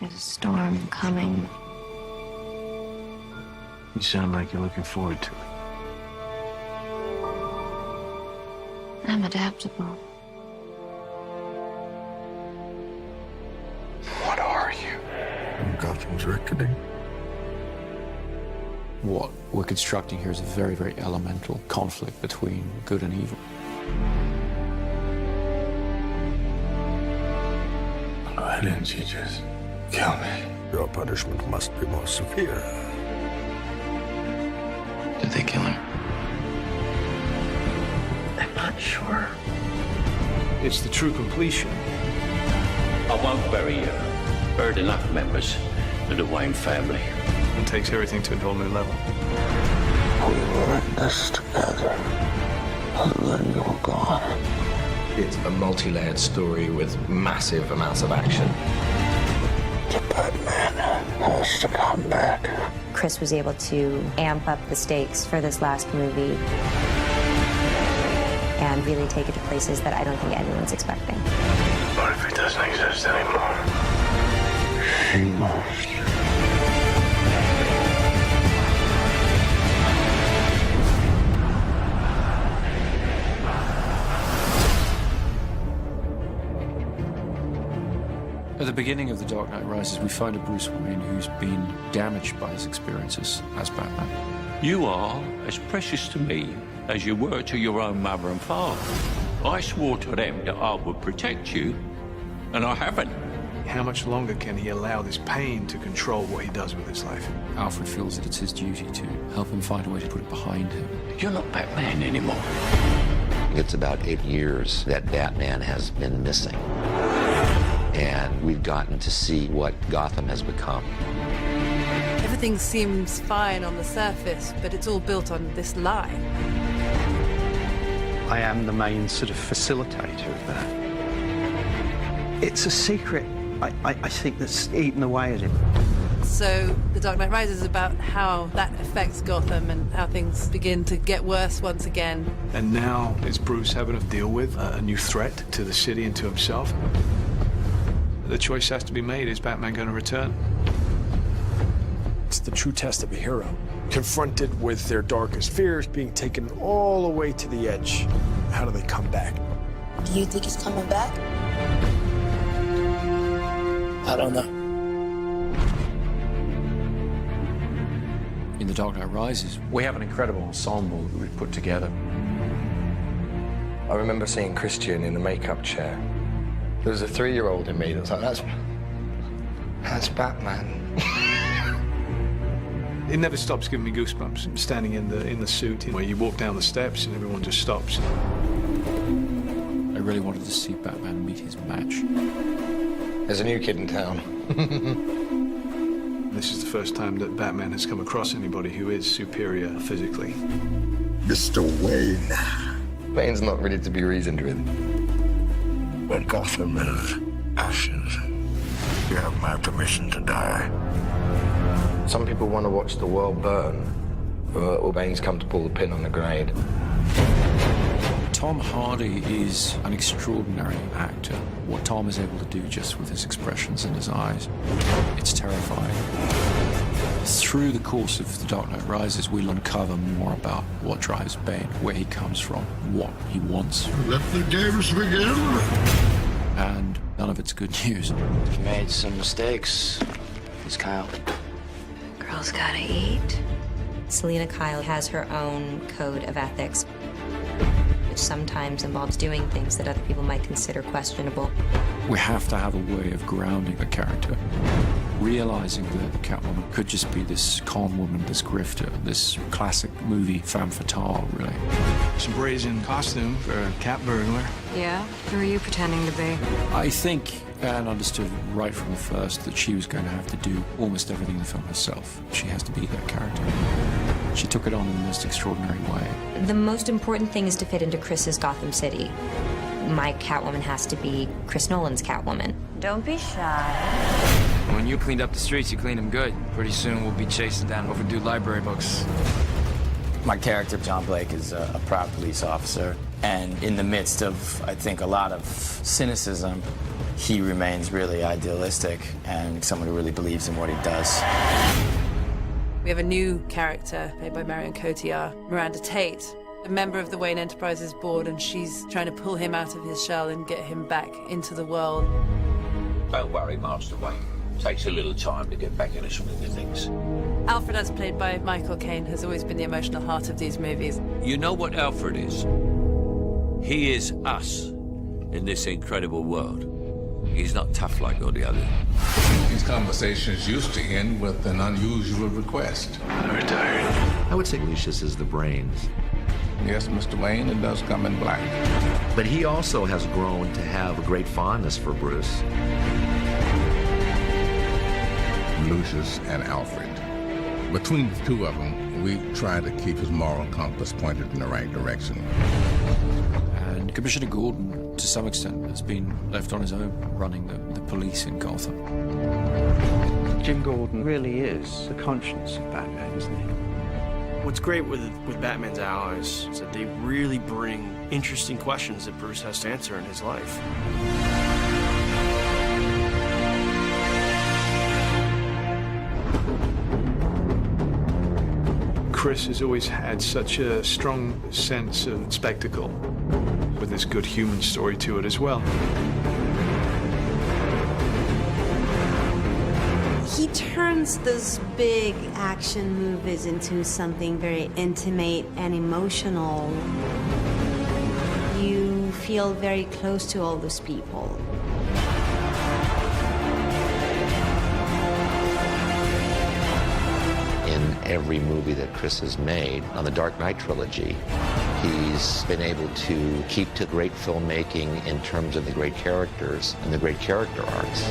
There's a storm coming. You sound like you're looking forward to it. I'm adaptable. What are you? Gotham's reckoning. What we're constructing here is a very, very elemental conflict between good and evil. Why didn't you just kill me? Your punishment must be more severe. Did they kill him? I'm not sure. It's the true completion. I won't bury you. Buried enough members of the Wayne family. It takes everything to a whole new level. We were in this together. And then you were gone. It's a multi-layered story with massive amounts of action. The Batman has to come back. Chris was able to amp up the stakes for this last movie and really take it to places that I don't think anyone's expecting. What if it doesn't exist anymore? She must. At the beginning of The Dark Knight Rises, we find a Bruce Wayne who's been damaged by his experiences as Batman. You are as precious to me as you were to your own mother and father. I swore to them that I would protect you, and I haven't. How much longer can he allow this pain to control what he does with his life? Alfred feels that it's his duty to help him find a way to put it behind him. You're not Batman anymore. It's about 8 years that Batman has been missing. And we've gotten to see what Gotham has become. Everything seems fine on the surface, but it's all built on this lie. I am the main sort of facilitator of that. It's a secret, I think, that's eaten away at him. So The Dark Knight Rises is about how that affects Gotham and how things begin to get worse once again. And now it's Bruce having to deal with a new threat to the city and to himself. The choice has to be made. Is Batman going to return? It's the true test of a hero. Confronted with their darkest fears, being taken all the way to the edge. How do they come back? Do you think he's coming back? I don't know. In The Dark Knight Rises, we have an incredible ensemble that we've put together. I remember seeing Christian in the makeup chair. There was a 3-year-old in me that was like, that's Batman. It never stops giving me goosebumps. I'm standing in the suit where you walk down the steps and everyone just stops. I really wanted to see Batman meet his match. There's a new kid in town. This is the first time that Batman has come across anybody who is superior physically. Mr. Wayne. Wayne's not ready to be reasoned with. When Gotham is ashes, you have my permission to die. Some people want to watch the world burn, but Wayne's come to pull the pin on the grenade. Tom Hardy is an extraordinary actor. What Tom is able to do just with his expressions and his eyes, it's terrifying. Through the course of The Dark Knight Rises, we'll uncover more about what drives Bane, where he comes from, what he wants. Let the games begin. And none of it's good news. He made some mistakes. He's Kyle. Girls gotta eat. Selina Kyle has her own code of ethics, which sometimes involves doing things that other people might consider questionable. We have to have a way of grounding the character, realizing that the Catwoman could just be this con woman, this grifter, this classic movie femme fatale, really. Some brazen costume for a cat burglar. Yeah? Who are you pretending to be? I think Anne understood right from the first that she was going to have to do almost everything in the film herself. She has to be that character. She took it on in the most extraordinary way. The most important thing is to fit into Chris's Gotham City. My Catwoman has to be Chris Nolan's Catwoman. Don't be shy. When you cleaned up the streets, you cleaned them good. Pretty soon we'll be chasing down overdue library books. My character, John Blake, is a proud police officer. And in the midst of, I think, a lot of cynicism, he remains really idealistic and someone who really believes in what he does. We have a new character played by Marion Cotillard, Miranda Tate, a member of the Wayne Enterprises board, and she's trying to pull him out of his shell and get him back into the world. Don't worry, Master Wayne. Takes a little time to get back in the swing of things. Alfred, as played by Michael Caine, has always been the emotional heart of these movies. You know what Alfred is? He is us in this incredible world. He's not tough like all the others. These conversations used to end with an unusual request. I'm retired. I would say Lucius is the brains. Yes, Mr. Wayne, it does come in black. But he also has grown to have a great fondness for Bruce. Lucius and Alfred. Between the two of them, we try to keep his moral compass pointed in the right direction. And Commissioner Gordon, to some extent, has been left on his own running the police in Gotham. Jim Gordon really is the conscience of Batman, isn't he? What's great with Batman's allies is that they really bring interesting questions that Bruce has to answer in his life. Chris has always had such a strong sense of spectacle, with this good human story to it as well. He turns those big action movies into something very intimate and emotional. You feel very close to all those people. In every movie that Chris has made on the Dark Knight trilogy, he's been able to keep to great filmmaking in terms of the great characters and the great character arcs.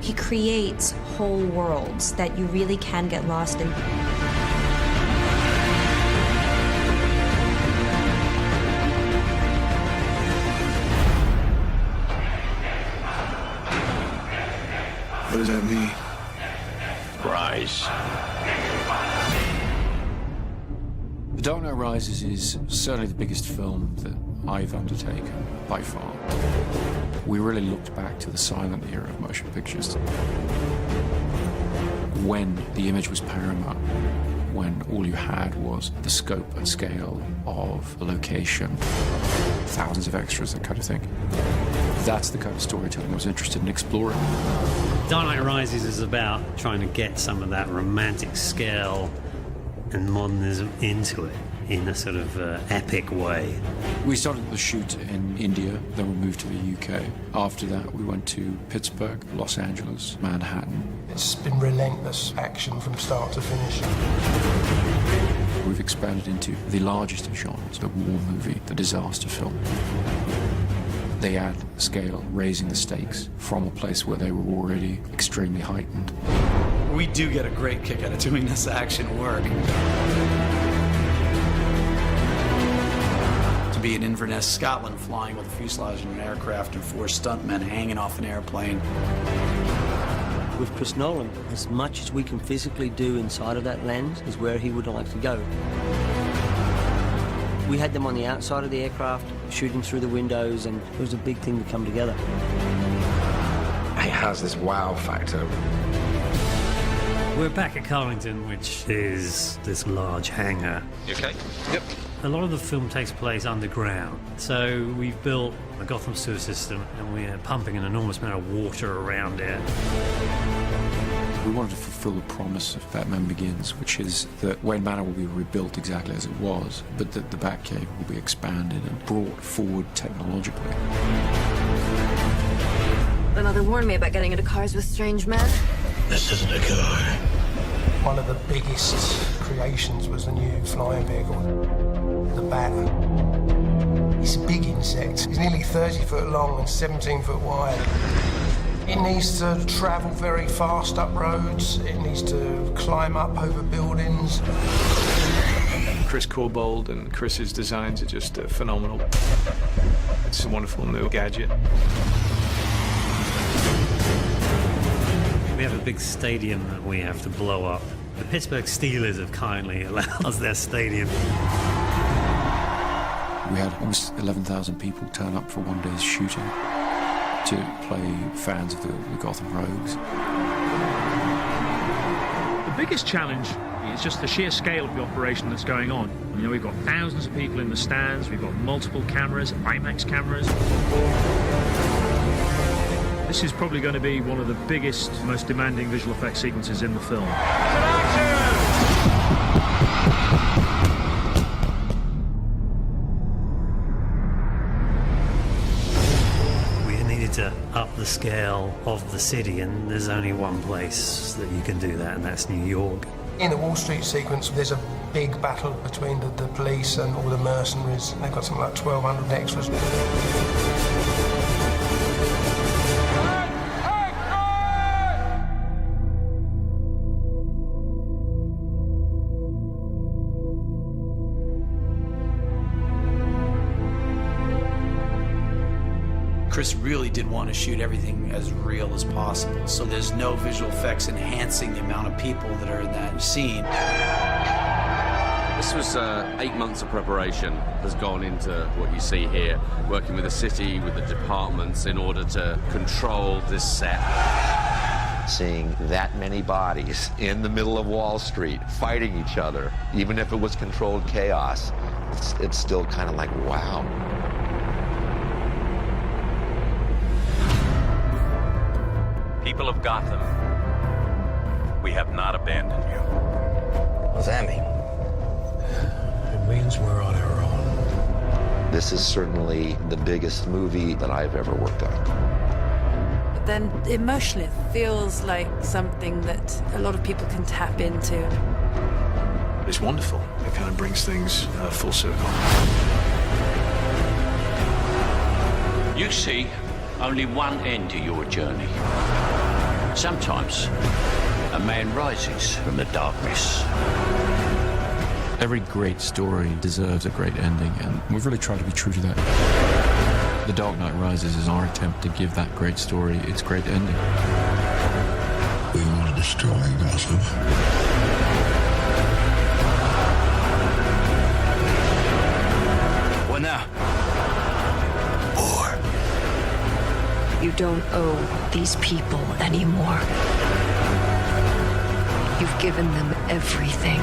He creates whole worlds that you really can get lost in. What does that mean? Rise. The Dark Knight Rises is certainly the biggest film that I've undertaken, by far. We really looked back to the silent era of motion pictures, when the image was paramount, when all you had was the scope and scale of a location, thousands of extras, that kind of thing. That's the kind of storytelling I was interested in exploring. Dark Knight Rises is about trying to get some of that romantic scale and modernism into it in a sort of epic way. We started the shoot in India, then we moved to the UK. After that, we went to Pittsburgh, Los Angeles, Manhattan. It's been relentless action from start to finish. We've expanded into the largest of genres, the war movie, the disaster film. They add scale, raising the stakes from a place where they were already extremely heightened. We do get a great kick out of doing this action work. To be in Inverness, Scotland, flying with a fuselage in an aircraft and 4 stuntmen hanging off an airplane. With Chris Nolan, as much as we can physically do inside of that lens is where he would like to go. We had them on the outside of the aircraft, shooting through the windows, and it was a big thing to come together. It has this wow factor. We're back at Carlington, which is this large hangar. You okay? Yep. A lot of the film takes place underground, so we've built a Gotham sewer system and we're pumping an enormous amount of water around it. We wanted to fulfill the promise of Batman Begins, which is that Wayne Manor will be rebuilt exactly as it was, but that the Batcave will be expanded and brought forward technologically. My mother warned me about getting into cars with strange men. This isn't a car. One of the biggest creations was the new flying vehicle, the Bat. It's a big insect. It's nearly 30 foot long and 17 foot wide. It needs to travel very fast up roads. It needs to climb up over buildings. Chris Corbould and Chris's designs are just phenomenal. It's a wonderful new gadget. We have a big stadium that we have to blow up. The Pittsburgh Steelers have kindly allowed us their stadium. We had almost 11,000 people turn up for one day's shooting to play fans of the Gotham Rogues. The biggest challenge is just the sheer scale of the operation that's going on. You know, we've got thousands of people in the stands, we've got multiple cameras, IMAX cameras. This is probably going to be one of the biggest, most demanding visual effects sequences in the film. To up the scale of the city, and there's only one place that you can do that, and that's New York. In the Wall Street sequence, there's a big battle between the police and all the mercenaries. They've got something like 1,200 extras. Chris really did want to shoot everything as real as possible, so there's no visual effects enhancing the amount of people that are in that scene. This was 8 months of preparation has gone into what you see here, working with the city, with the departments in order to control this set. Seeing that many bodies in the middle of Wall Street fighting each other, even if it was controlled chaos, it's still kind of like, wow. People of Gotham, we have not abandoned you. What does that mean? It means we're on our own. This is certainly the biggest movie that I've ever worked on. But then emotionally, it feels like something that a lot of people can tap into. It's wonderful. It kind of brings things full circle. You see only one end to your journey. Sometimes a man rises from the darkness. Every great story deserves a great ending, and we've really tried to be true to that. The Dark Knight Rises is our attempt to give that great story its great ending. We want to destroy Gotham. What now? You don't owe these people anymore. You've given them everything.